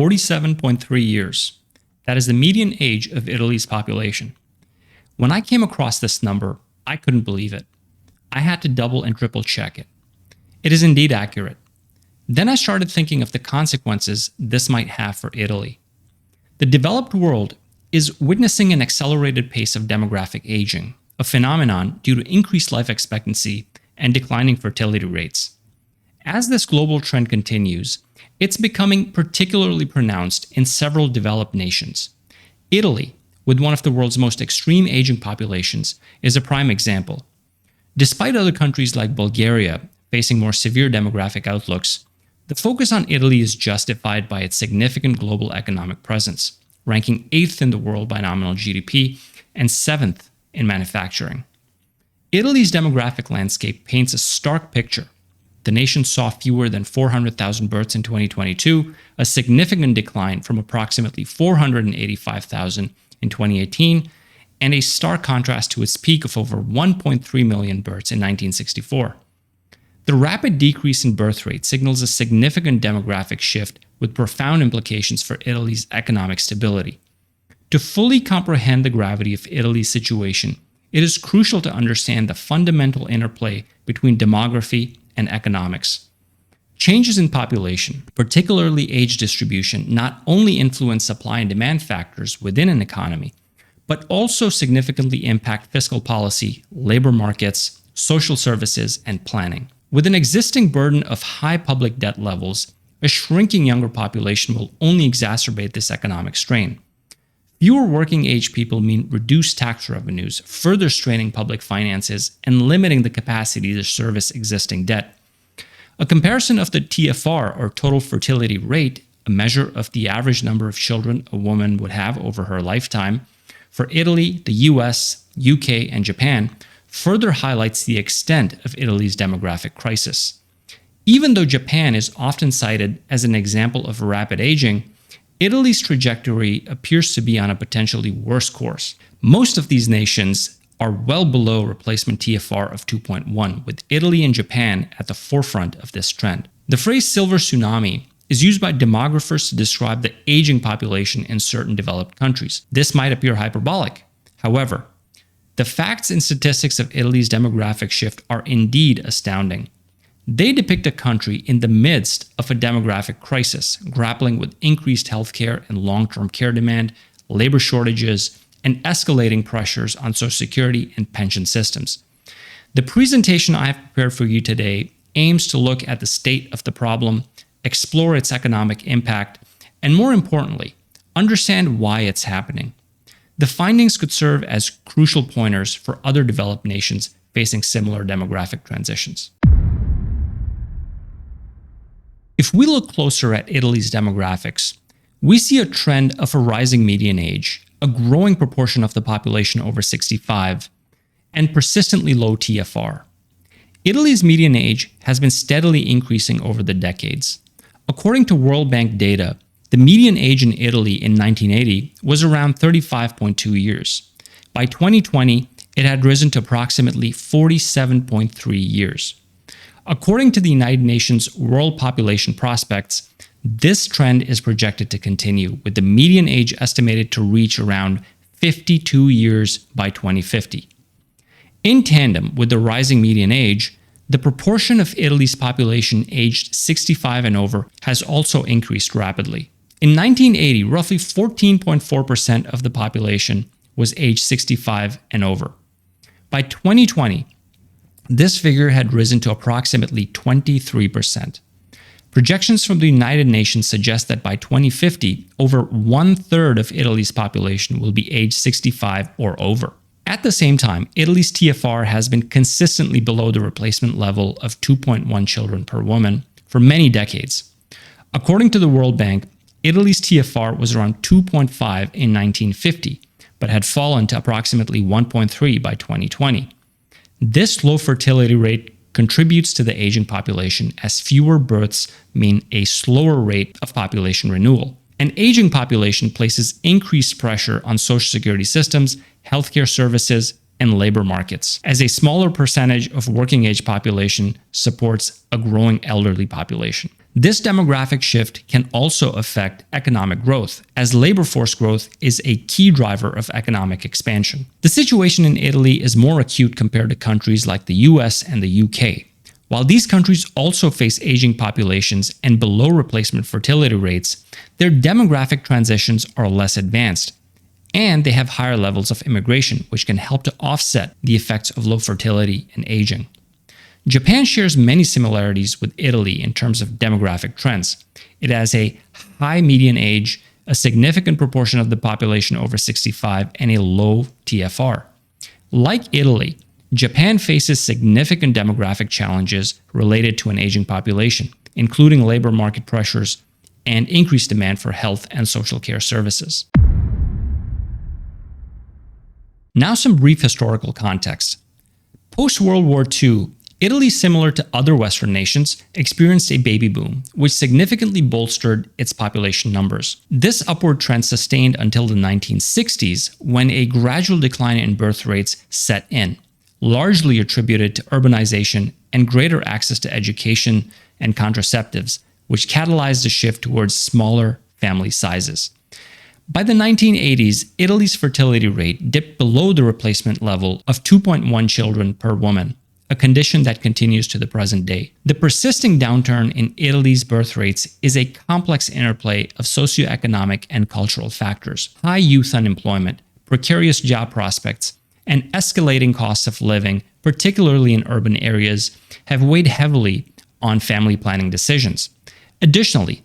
47.3 years. That is the median age of Italy's population. When I came across this number, I couldn't believe it. I had to double and triple check it. It is indeed accurate. Then I started thinking of the consequences this might have for Italy. The developed world is witnessing an accelerated pace of demographic aging, a phenomenon due to increased life expectancy and declining fertility rates. As this global trend continues, it's becoming particularly pronounced in several developed nations. Italy, with one of the world's most extreme aging populations, is a prime example. Despite other countries like Bulgaria facing more severe demographic outlooks, the focus on Italy is justified by its significant global economic presence, ranking 8th in the world by nominal GDP and 7th in manufacturing. Italy's demographic landscape paints a stark picture. The nation saw fewer than 400,000 births in 2022, a significant decline from approximately 485,000 in 2018, and a stark contrast to its peak of over 1.3 million births in 1964. The rapid decrease in birth rate signals a significant demographic shift with profound implications for Italy's economic stability. To fully comprehend the gravity of Italy's situation, it is crucial to understand the fundamental interplay between demography and economics. Changes in population, particularly age distribution, not only influence supply and demand factors within an economy, but also significantly impact fiscal policy, labor markets, social services, and planning. With an existing burden of high public debt levels, a shrinking younger population will only exacerbate this economic strain. Fewer working-age people mean reduced tax revenues, further straining public finances and limiting the capacity to service existing debt. A comparison of the TFR, or total fertility rate, a measure of the average number of children a woman would have over her lifetime, for Italy, the US, UK, and Japan, further highlights the extent of Italy's demographic crisis. Even though Japan is often cited as an example of rapid aging, Italy's trajectory appears to be on a potentially worse course. Most of these nations are well below replacement TFR of 2.1, with Italy and Japan at the forefront of this trend. The phrase silver tsunami is used by demographers to describe the aging population in certain developed countries. This might appear hyperbolic. However, the facts and statistics of Italy's demographic shift are indeed astounding. They depict a country in the midst of a demographic crisis, grappling with increased healthcare and long-term care demand, labor shortages, and escalating pressures on Social Security and pension systems. The presentation I have prepared for you today aims to look at the state of the problem, explore its economic impact, and more importantly, understand why it's happening. The findings could serve as crucial pointers for other developed nations facing similar demographic transitions. If we look closer at Italy's demographics, we see a trend of a rising median age, a growing proportion of the population over 65, and persistently low TFR. Italy's median age has been steadily increasing over the decades. According to World Bank data, the median age in Italy in 1980 was around 35.2 years. By 2020, it had risen to approximately 47.3 years. According to the United Nations World Population Prospects, this trend is projected to continue, with the median age estimated to reach around 52 years by 2050. In tandem with the rising median age, the proportion of Italy's population aged 65 and over has also increased rapidly. In 1980, roughly 14.4% of the population was aged 65 and over. By 2020, this figure had risen to approximately 23%. Projections from the United Nations suggest that by 2050, over 1/3 of Italy's population will be aged 65 or over. At the same time, Italy's TFR has been consistently below the replacement level of 2.1 children per woman for many decades. According to the World Bank, Italy's TFR was around 2.5 in 1950, but had fallen to approximately 1.3 by 2020. This low fertility rate contributes to the aging population, as fewer births mean a slower rate of population renewal. An aging population places increased pressure on Social Security systems, healthcare services, and labor markets, as a smaller percentage of working age population supports a growing elderly population. This demographic shift can also affect economic growth, as labor force growth is a key driver of economic expansion. The situation in Italy is more acute compared to countries like the US and the UK. While these countries also face aging populations and below replacement fertility rates, their demographic transitions are less advanced, and they have higher levels of immigration, which can help to offset the effects of low fertility and aging. Japan shares many similarities with Italy in terms of demographic trends. It has a high median age, a significant proportion of the population over 65, and a low TFR. Like Italy, Japan faces significant demographic challenges related to an aging population, including labor market pressures and increased demand for health and social care services. Now some brief historical context. Post-World War II, Italy, similar to other Western nations, experienced a baby boom, which significantly bolstered its population numbers. This upward trend sustained until the 1960s, when a gradual decline in birth rates set in, largely attributed to urbanization and greater access to education and contraceptives, which catalyzed a shift towards smaller family sizes. By the 1980s, Italy's fertility rate dipped below the replacement level of 2.1 children per woman, a condition that continues to the present day. The persisting downturn in Italy's birth rates is a complex interplay of socioeconomic and cultural factors. High youth unemployment, precarious job prospects, and escalating costs of living, particularly in urban areas, have weighed heavily on family planning decisions. Additionally,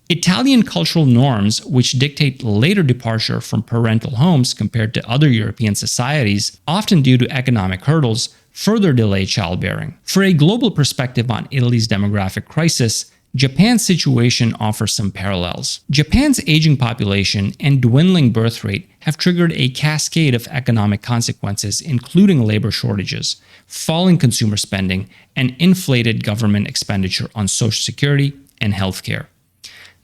Italian cultural norms, which dictate later departure from parental homes compared to other European societies, often due to economic hurdles, further delay childbearing. For a global perspective on Italy's demographic crisis, Japan's situation offers some parallels. Japan's aging population and dwindling birth rate have triggered a cascade of economic consequences, including labor shortages, falling consumer spending, and inflated government expenditure on Social Security and healthcare.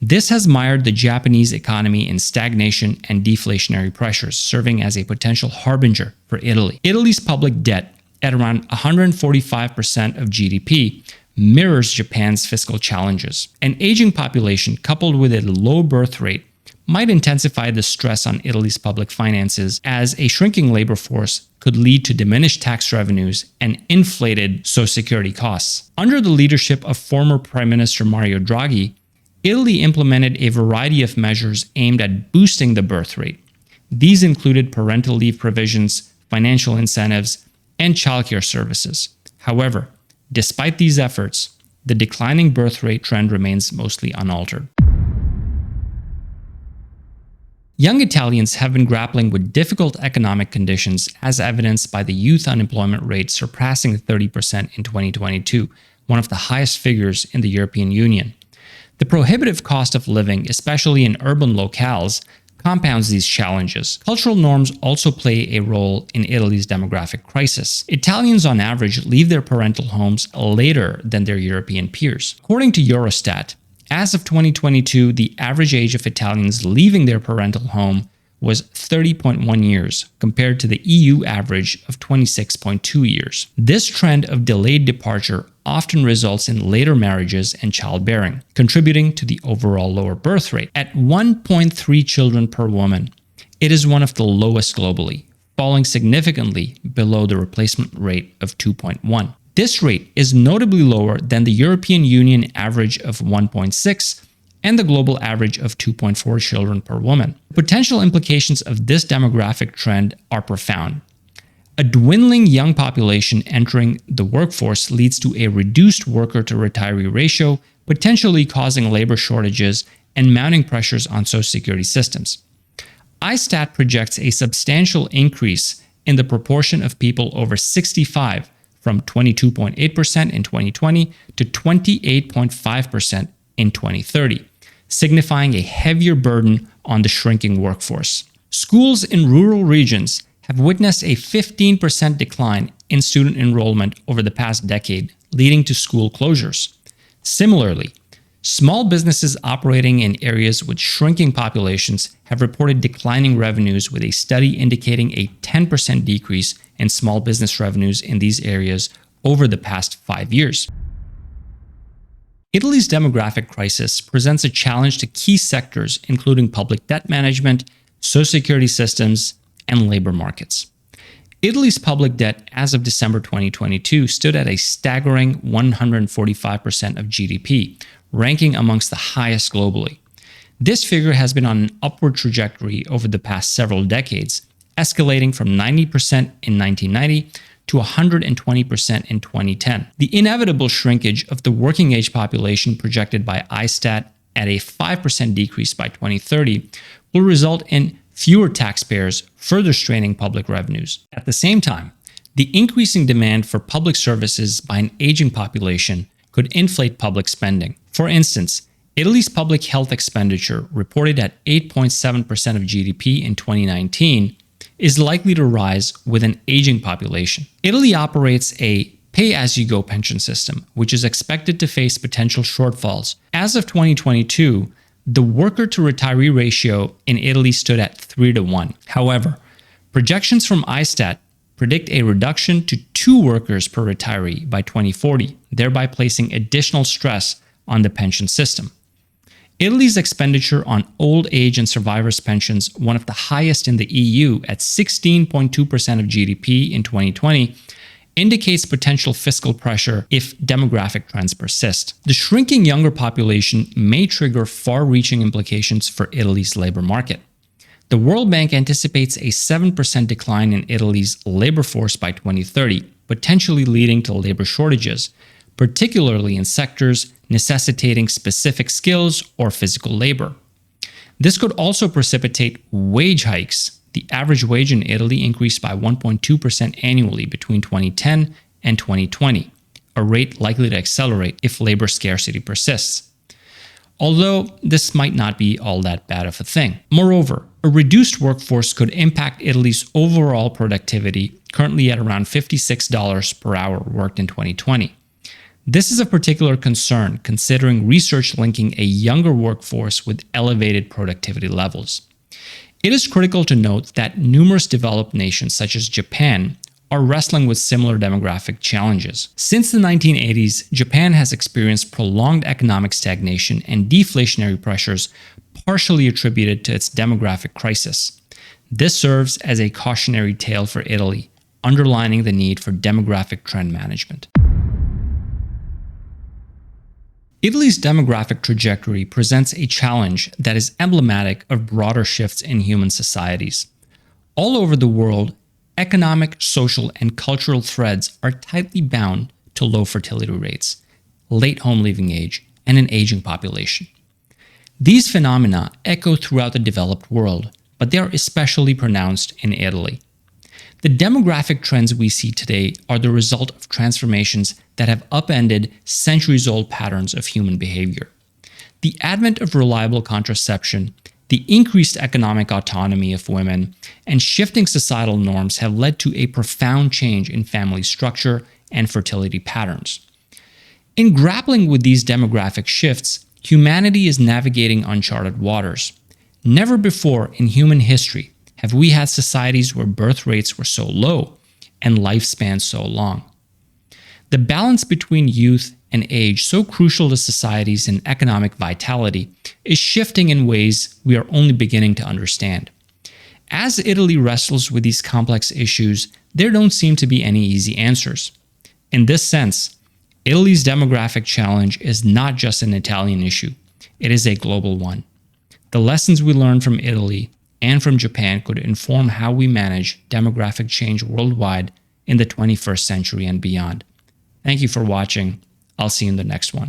This has mired the Japanese economy in stagnation and deflationary pressures, serving as a potential harbinger for Italy. Italy's public debt, at around 145% of GDP, mirrors Japan's fiscal challenges. An aging population coupled with a low birth rate might intensify the stress on Italy's public finances, as a shrinking labor force could lead to diminished tax revenues and inflated Social Security costs. Under the leadership of former Prime Minister Mario Draghi, Italy implemented a variety of measures aimed at boosting the birth rate. These included parental leave provisions, financial incentives, and childcare services. However, despite these efforts, the declining birth rate trend remains mostly unaltered. Young Italians have been grappling with difficult economic conditions, as evidenced by the youth unemployment rate surpassing 30% in 2022, one of the highest figures in the European Union. The prohibitive cost of living, especially in urban locales, compounds these challenges. Cultural norms also play a role in Italy's demographic crisis. Italians on average leave their parental homes later than their European peers. According to Eurostat, as of 2022, the average age of Italians leaving their parental home was 30.1 years, compared to the EU average of 26.2 years. This trend of delayed departure often results in later marriages and childbearing, contributing to the overall lower birth rate. At 1.3 children per woman, it is one of the lowest globally, falling significantly below the replacement rate of 2.1. This rate is notably lower than the European Union average of 1.6 and the global average of 2.4 children per woman. The potential implications of this demographic trend are profound. A dwindling young population entering the workforce leads to a reduced worker-to-retiree ratio, potentially causing labor shortages and mounting pressures on Social Security systems. ISTAT projects a substantial increase in the proportion of people over 65 from 22.8% in 2020 to 28.5% in 2030, signifying a heavier burden on the shrinking workforce. Schools in rural regions have witnessed a 15% decline in student enrollment over the past decade, leading to school closures. Similarly, small businesses operating in areas with shrinking populations have reported declining revenues, with a study indicating a 10% decrease in small business revenues in these areas over the past 5 years. Italy's demographic crisis presents a challenge to key sectors, including public debt management, social security systems, and labor markets. Italy's public debt as of December 2022 stood at a staggering 145% of GDP, ranking amongst the highest globally. This figure has been on an upward trajectory over the past several decades, escalating from 90% in 1990 to 120% in 2010. The inevitable shrinkage of the working age population projected by ISTAT at a 5% decrease by 2030 will result in fewer taxpayers, further straining public revenues. At the same time, the increasing demand for public services by an aging population could inflate public spending. For instance, Italy's public health expenditure, reported at 8.7% of GDP in 2019, is likely to rise with an aging population. Italy operates a pay-as-you-go pension system, which is expected to face potential shortfalls. As of 2022, the worker-to-retiree ratio in Italy stood at 3-to-1. However, projections from ISTAT predict a reduction to 2 workers per retiree by 2040, thereby placing additional stress on the pension system. Italy's expenditure on old age and survivors' pensions, one of the highest in the EU at 16.2% of GDP in 2020, indicates potential fiscal pressure if demographic trends persist. The shrinking younger population may trigger far-reaching implications for Italy's labor market. The World Bank anticipates a 7% decline in Italy's labor force by 2030, potentially leading to labor shortages, particularly in sectors necessitating specific skills or physical labor. This could also precipitate wage hikes. The average wage in Italy increased by 1.2% annually between 2010 and 2020, a rate likely to accelerate if labor scarcity persists. Although this might not be all that bad of a thing. Moreover, a reduced workforce could impact Italy's overall productivity, currently at around $56 per hour worked in 2020. This is a particular concern considering research linking a younger workforce with elevated productivity levels. It is critical to note that numerous developed nations such as Japan are wrestling with similar demographic challenges. Since the 1980s, Japan has experienced prolonged economic stagnation and deflationary pressures partially attributed to its demographic crisis. This serves as a cautionary tale for Italy, underlining the need for demographic trend management. Italy's demographic trajectory presents a challenge that is emblematic of broader shifts in human societies. All over the world, economic, social, and cultural threads are tightly bound to low fertility rates, late home leaving age, and an aging population. These phenomena echo throughout the developed world, but they are especially pronounced in Italy. The demographic trends we see today are the result of transformations that have upended centuries-old patterns of human behavior. The advent of reliable contraception, the increased economic autonomy of women, and shifting societal norms have led to a profound change in family structure and fertility patterns. In grappling with these demographic shifts, humanity is navigating uncharted waters. Never before in human history have we had societies where birth rates were so low and lifespans so long. The balance between youth and age, so crucial to societies and economic vitality, is shifting in ways we are only beginning to understand. As Italy wrestles with these complex issues, there don't seem to be any easy answers. In this sense, Italy's demographic challenge is not just an Italian issue, it is a global one. The lessons we learn from Italy and from Japan could inform how we manage demographic change worldwide in the 21st century and beyond. Thank you for watching. I'll see you in the next one.